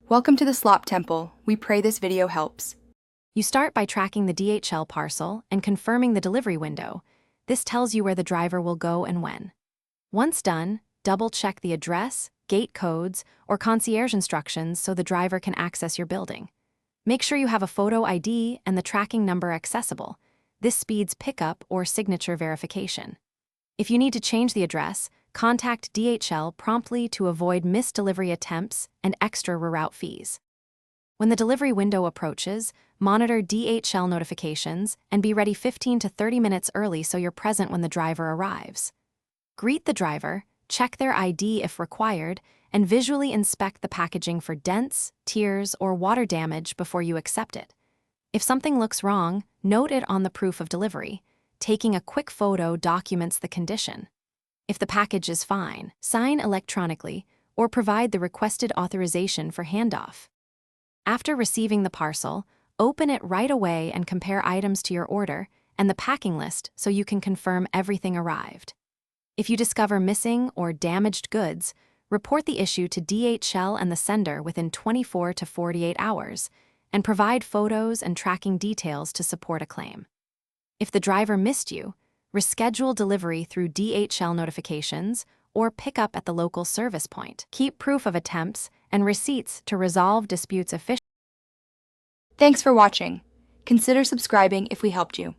Welcome to the Slop Temple. We pray this video helps. You start by tracking the DHL parcel and confirming the delivery window. This tells you where the driver will go and when. Once done, double-check the address, gate codes, or concierge instructions so the driver can access your building. Make sure you have a photo ID and the tracking number accessible. This speeds pickup or signature verification. If you need to change the address, contact DHL promptly to avoid missed delivery attempts and extra reroute fees. When the delivery window approaches, monitor DHL notifications and be ready 15 to 30 minutes early so you're present when the driver arrives. Greet the driver, check their ID if required, and visually inspect the packaging for dents, tears, or water damage before you accept it. If something looks wrong, note it on the proof of delivery. Taking a quick photo documents the condition. If the package is fine, sign electronically or provide the requested authorization for handoff. After receiving the parcel, open it right away and compare items to your order and the packing list so you can confirm everything arrived. If you discover missing or damaged goods, report the issue to DHL and the sender within 24 to 48 hours and provide photos and tracking details to support a claim. If the driver missed you, reschedule delivery through DHL notifications or pick up at the local service point. Keep proof of attempts and receipts to resolve disputes efficiently. Thanks for watching. Consider subscribing if we helped you.